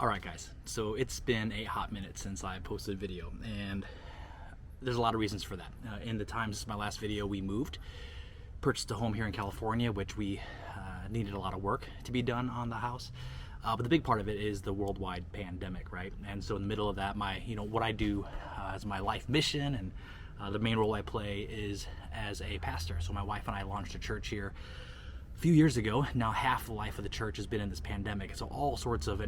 Alright guys, so it's been a hot minute since I posted a video, and there's a lot of reasons for that. In the time since my last video, we moved, purchased a home here in California, which we needed a lot of work to be done on the house. But the big part of it is the worldwide pandemic, right? And so in the middle of that, what I do as my life mission and the main role I play is as a pastor. So my wife and I launched a church here a few years ago. Now half the life of the church has been in this pandemic. So all sorts of,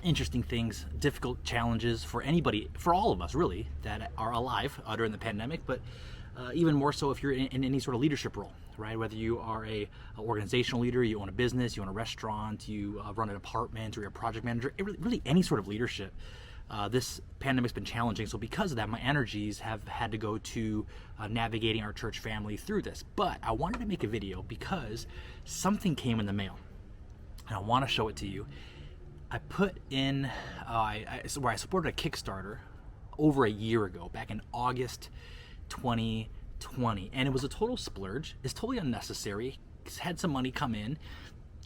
interesting things, difficult challenges for anybody, for all of us really, that are alive during the pandemic, but even more so if you're in any sort of leadership role, right? Whether you are a organizational leader, you own a business, you own a restaurant, you run an apartment, or you're a project manager, really any sort of leadership. This pandemic's been challenging, so because of that, my energies have had to go to navigating our church family through this. But I wanted to make a video because something came in the mail, and I want to show it to you. I put in, where I supported a Kickstarter over a year ago, back in August 2020, and it was a total splurge. It's totally unnecessary. Had some money come in,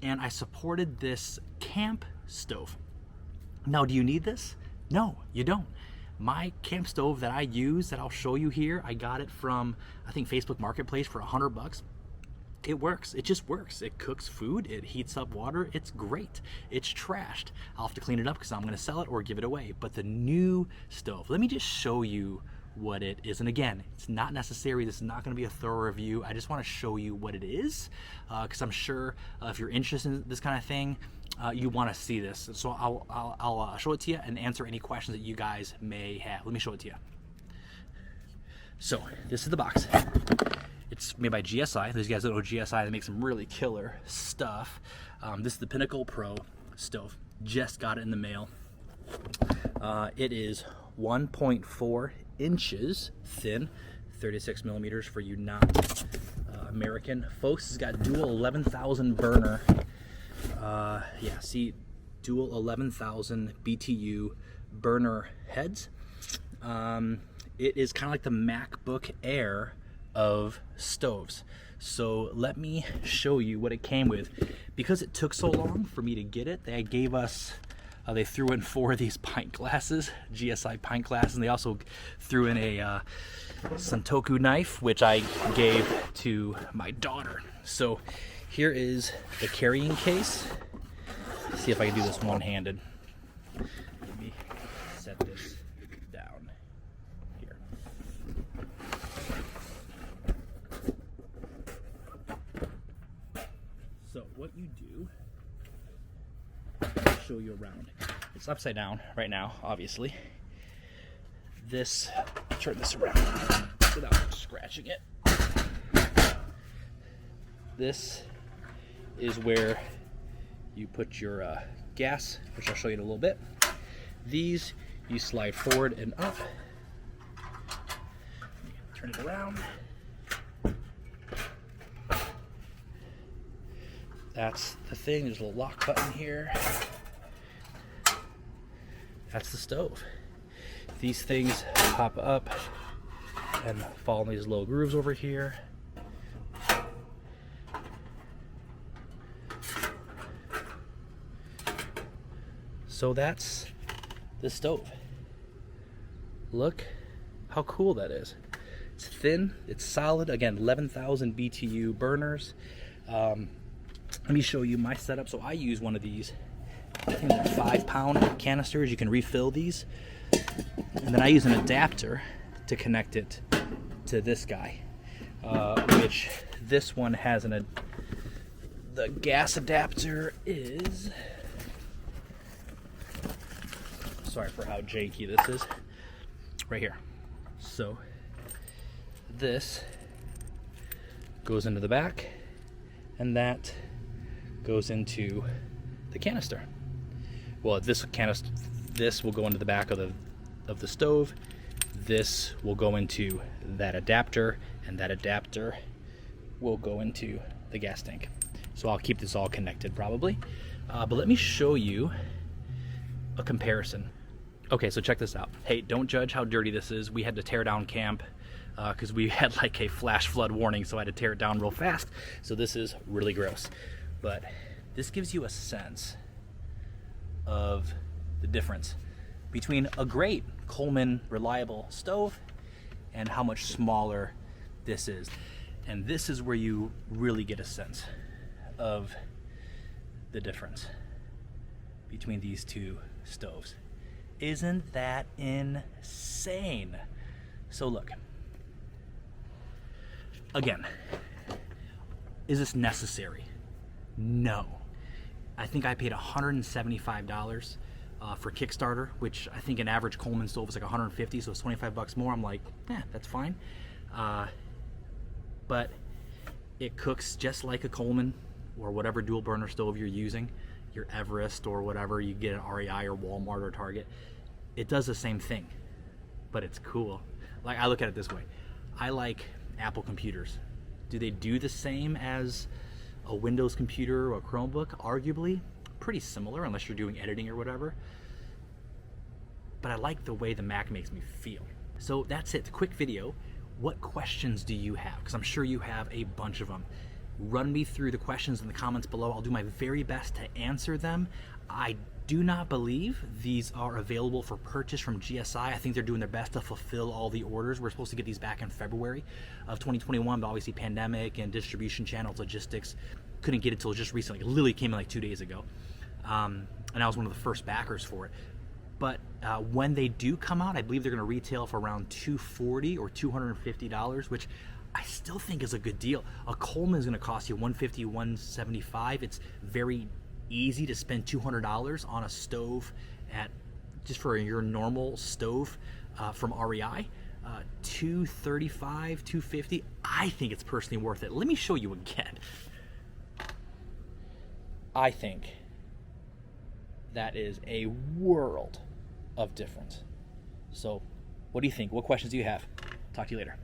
and I supported this camp stove. Now, do you need this? No, you don't. My camp stove that I use, that I'll show you here, I got it from, I think, Facebook Marketplace for $100. It works. It just works. It cooks food. It heats up water. It's great. It's trashed. I'll have to clean it up because I'm going to sell it or give it away. But the new stove, let me just show you what it is. And again, it's not necessary. This is not going to be a thorough review. I just want to show you what it is because I'm sure if you're interested in this kind of thing, you want to see this. So I'll show it to you and answer any questions that you guys may have. Let me show it to you. So this is the box. It's made by GSI. Those guys that know GSI, they make some really killer stuff. This is the Pinnacle Pro stove. Just got it in the mail. It is 1.4 inches thin, 36 millimeters for you not American folks. It's got dual 11,000 burner. Dual 11,000 BTU burner heads. It is kind of like the MacBook Air of stoves. So let me show you what it came with. Because it took so long for me to get it, they gave us, they threw in 4 of these pint glasses, GSI pint glasses, and they also threw in a Santoku knife, which I gave to my daughter. So here is the carrying case. Let's see if I can do this one-handed. Let me set this down here. So what you do, I'll show you around. It's upside down right now, obviously. Turn this around without scratching it. This is where you put your gas, which I'll show you in a little bit. These you slide forward and up. Turn it around. That's the thing. There's a little lock button here. That's the stove. These things pop up and fall in these little grooves over here. So that's the stove. Look how cool that is. It's thin, it's solid. Again, 11,000 BTU burners. Let me show you my setup. So I use one of these, I think they're 5-pound canisters. You can refill these. And then I use an adapter to connect it to this guy, which this one has the gas adapter is, sorry for how janky this is, right here. So this goes into the back, and that goes into the canister. Well, this will go into the back of the stove. This will go into that adapter, and that adapter will go into the gas tank. So I'll keep this all connected probably. But let me show you a comparison. Okay, so check this out. Hey, don't judge how dirty this is. We had to tear down camp because we had like a flash flood warning, so I had to tear it down real fast. So this is really gross. But this gives you a sense of the difference between a great Coleman reliable stove and how much smaller this is. And this is where you really get a sense of the difference between these two stoves. Isn't that insane? So look, again, is this necessary? No. I think I paid $175 for Kickstarter, which I think an average Coleman stove is like $150, so it's $25 more. I'm like, that's fine. But it cooks just like a Coleman or whatever dual burner stove you're using, your Everest or whatever you get at REI or Walmart or Target. It does the same thing, but it's cool. Like, I look at it this way. I like Apple computers. Do they do the same as a Windows computer or a Chromebook? Arguably, pretty similar unless you're doing editing or whatever. But I like the way the Mac makes me feel. So that's it, the quick video. What questions do you have? Because I'm sure you have a bunch of them. Run me through the questions in the comments below. I'll do my very best to answer them. I do not believe these are available for purchase from GSI. I think they're doing their best to fulfill all the orders. We're supposed to get these back in February of 2021, but obviously pandemic and distribution channels, logistics, couldn't get it till just recently. It literally came in like 2 days ago. And I was one of the first backers for it. But when they do come out, I believe they're gonna retail for around $240 or $250, which I still think is a good deal. A Coleman is gonna cost you $150, $175. It's very easy to spend $200 on a stove just for your normal stove from REI. $235, $250. I think it's personally worth it. Let me show you again. I think that is a world of difference. So what do you think? What questions do you have? Talk to you later.